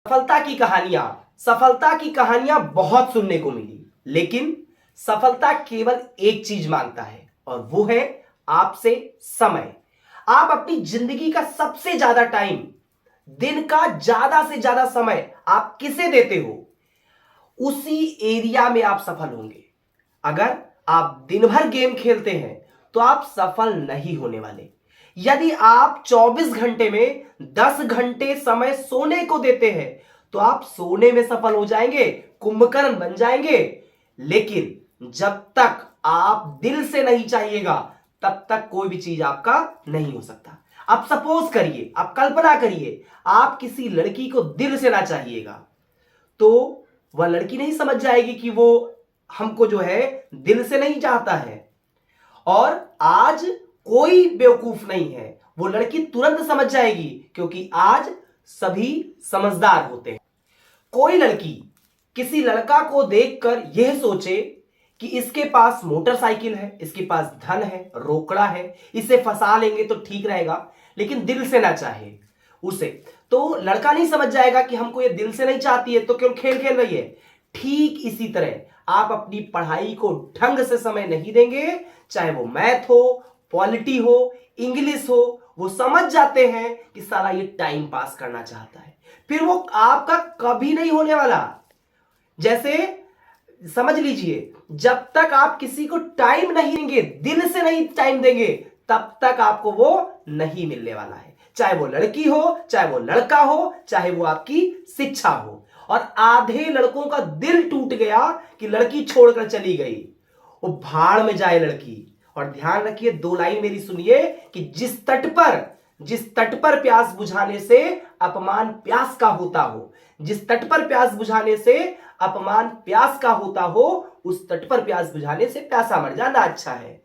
सफलता की कहानियां बहुत सुनने को मिली, लेकिन सफलता केवल एक चीज मांगता है और वो है आपसे समय। आप अपनी जिंदगी का सबसे ज्यादा टाइम, दिन का ज्यादा से ज्यादा समय आप किसे देते हो, उसी एरिया में आप सफल होंगे। अगर आप दिन भर गेम खेलते हैं तो आप सफल नहीं होने वाले। यदि आप 24 घंटे में 10 घंटे समय सोने को देते हैं तो आप सोने में सफल हो जाएंगे, कुंभकर्ण बन जाएंगे। लेकिन जब तक आप दिल से नहीं चाहिएगा तब तक कोई भी चीज आपका नहीं हो सकता। आप सपोज करिए, आप कल्पना करिए, आप किसी लड़की को दिल से ना चाहिएगा तो वह लड़की नहीं समझ जाएगी कि वो हमको जो है दिल से नहीं चाहता है। और आज कोई बेवकूफ नहीं है, वो लड़की तुरंत समझ जाएगी, क्योंकि आज सभी समझदार होते हैं। कोई लड़की किसी लड़का को देखकर यह सोचे कि इसके पास मोटरसाइकिल है, इसके पास धन है, रोकड़ा है, इसे फंसा लेंगे तो ठीक रहेगा, लेकिन दिल से ना चाहे उसे, तो लड़का नहीं समझ जाएगा कि हमको ये दिल से नहीं चाहती है तो क्यों खेल खेल रही है। ठीक इसी तरह आप अपनी पढ़ाई को ढंग से समय नहीं देंगे, चाहे वो मैथ हो, पॉलिटी हो, इंग्लिश हो, वो समझ जाते हैं कि साला ये टाइम पास करना चाहता है, फिर वो आपका कभी नहीं होने वाला। जैसे समझ लीजिए, जब तक आप किसी को टाइम नहीं देंगे, दिल से नहीं टाइम देंगे, तब तक आपको वो नहीं मिलने वाला है। चाहे वो लड़की हो, चाहे वो लड़का हो, चाहे वो आपकी शिक्षा हो। और आधे लड़कों का दिल टूट गया कि लड़की छोड़कर चली गई, वो भाड़ में जाए लड़की। और ध्यान रखिए, दो लाइन मेरी सुनिए कि जिस तट पर प्यास बुझाने से अपमान प्यास का होता हो, जिस तट पर प्यास बुझाने से अपमान प्यास का होता हो, उस तट पर प्यास बुझाने से प्यासा मर जाना अच्छा है,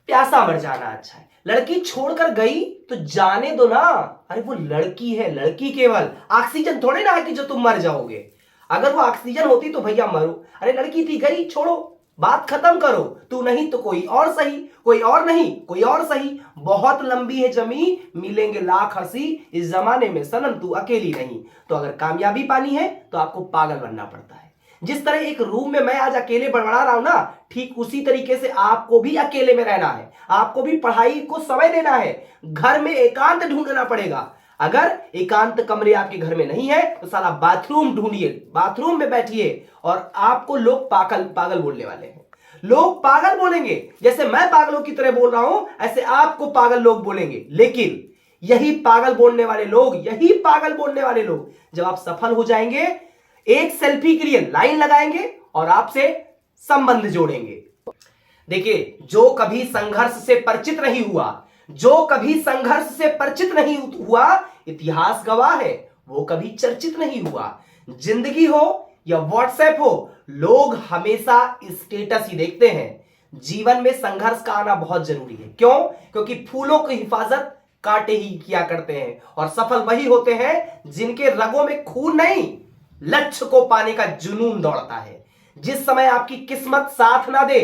प्यासा मर जाना अच्छा है। लड़की छोड़कर गई तो जाने दो ना, अरे वो लड़की है, लड़की केवल ऑक्सीजन थोड़े ना है कि जो तुम मर जाओगे। अगर वो ऑक्सीजन होती तो भैया मरो, अरे लड़की थी, गई, छोड़ो, बात खत्म करो। तू नहीं तो कोई और सही, कोई और नहीं कोई और सही, बहुत लंबी है जमी, मिलेंगे लाख हंसी, इस जमाने में सनम तू अकेली नहीं। तो अगर कामयाबी पानी है तो आपको पागल बनना पड़ता है। जिस तरह एक रूम में मैं आज अकेले बड़बड़ा रहा हूं ना, ठीक उसी तरीके से आपको भी अकेले में रहना है, आपको भी पढ़ाई को समय देना है, घर में एकांत ढूंढना पड़ेगा। अगर एकांत कमरे आपके घर में नहीं है तो साला बाथरूम ढूंढिए, बाथरूम में बैठिए, और आपको लोग पागल पागल बोलने वाले हैं। लोग पागल बोलेंगे, जैसे मैं पागलों की तरह बोल रहा हूं ऐसे आपको पागल लोग बोलेंगे। लेकिन यही पागल बोलने वाले लोग जब आप सफल हो जाएंगे, एक सेल्फी के लिए लाइन लगाएंगे और आपसे संबंध जोड़ेंगे। देखिए, जो कभी संघर्ष से परिचित नहीं हुआ, इतिहास गवाह है, वो कभी चर्चित नहीं हुआ। जिंदगी हो या व्हाट्सएप हो, लोग हमेशा स्टेटस ही देखते हैं। जीवन में संघर्ष का आना बहुत जरूरी है। क्यों? क्योंकि फूलों की हिफाजत कांटे ही किया करते हैं, और सफल वही होते हैं जिनके रगों में खून नहीं, लक्ष्य को पाने का जुनून दौड़ता है। जिस समय आपकी किस्मत साथ ना दे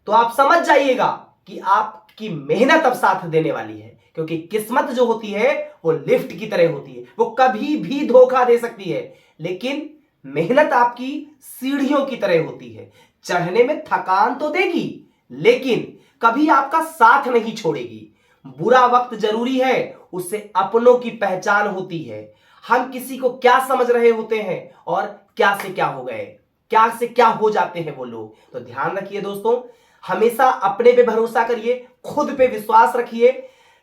तो आप समझ जाइएगा कि आपकी मेहनत अब साथ देने वाली है, क्योंकि किस्मत जो होती है वो लिफ्ट की तरह होती है, वो कभी भी धोखा दे सकती है, लेकिन मेहनत आपकी सीढ़ियों की तरह होती है। चढ़ने में थकान तो देगी, लेकिन कभी आपका साथ नहीं छोड़ेगी। बुरा वक्त जरूरी है, उससे अपनों की पहचान होती है। हम किसी को क्या समझ रहे होते हैं और क्या से क्या हो गए, क्या से क्या हो जाते हैं वो लोग। तो ध्यान रखिए दोस्तों, हमेशा अपने पे भरोसा करिए, खुद पे विश्वास रखिए।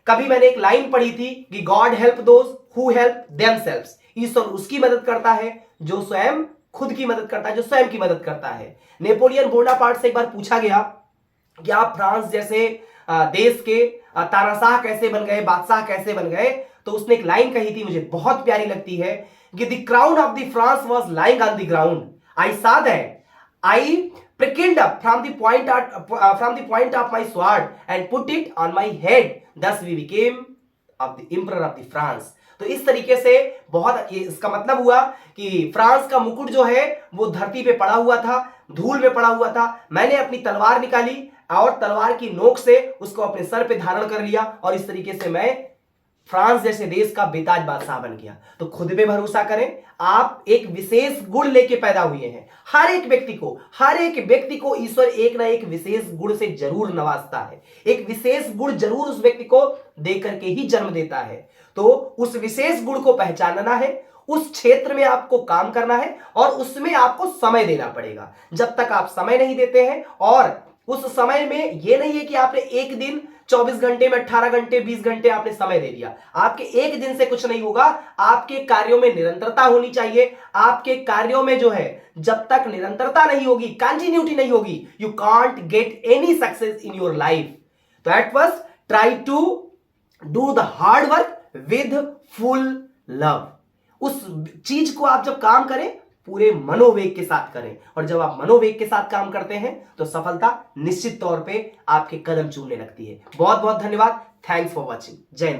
कभी मैंने एक लाइन पढ़ी थी कि God help those who help themselves. ईश्वर उसकी मदद करता है जो स्वयं खुद की मदद करता है, जो स्वयं की मदद करता है। नेपोलियन बोनापार्ट से एक बार पूछा गया कि आप फ्रांस जैसे देश के तानाशाह कैसे बन गए, बादशाह कैसे बन गए, तो उसने एक लाइन कही थी, मुझे बहुत प्यारी लगती है कि the crown of the France was lying on the ground, I saw that, I pricked up from the point of my sword and put it on my head, thus we became of the emperor of the France। तो इस तरीके से बहुत, इसका मतलब हुआ कि France का मुकुट जो है वो धरती पे पड़ा हुआ था, धूल में पड़ा हुआ था, मैंने अपनी तलवार निकाली और तलवार की नोक से उसको अपने सर पे धारण कर लिया, और इस तरीके से मैं फ्रांस जैसे देश का बेताज बादशाह बन गया। तो खुद पे भरोसा करें। आप एक विशेष गुण लेके पैदा हुए हैं। हर एक व्यक्ति को ईश्वर एक ना एक विशेष गुण से जरूर नवाजता है। एक विशेष गुण जरूर उस व्यक्ति को देकर के ही जन्म देता है। तो उस विशेष गुण को पहचानना है, उस क्षेत्र में आपको काम करना है और उसमें आपको समय देना पड़ेगा। जब तक आप समय नहीं देते हैं, और उस समय में यह नहीं है कि आपने एक दिन 24 घंटे में 18 घंटे 20 घंटे आपने समय दे दिया, आपके एक दिन से कुछ नहीं होगा। आपके कार्यों में निरंतरता होनी चाहिए। आपके कार्यों में जो है, जब तक निरंतरता नहीं होगी, कंटिन्यूटी नहीं होगी, you can't get any success in your life. तो at first try to do the hard work with full love. उस चीज को आप जब काम करें, पूरे मनोवेग के साथ करें, और जब आप मनोवेग के साथ काम करते हैं तो सफलता निश्चित तौर पे आपके कदम चूमने लगती है। बहुत बहुत धन्यवाद। Thanks for watching. जय हिंद।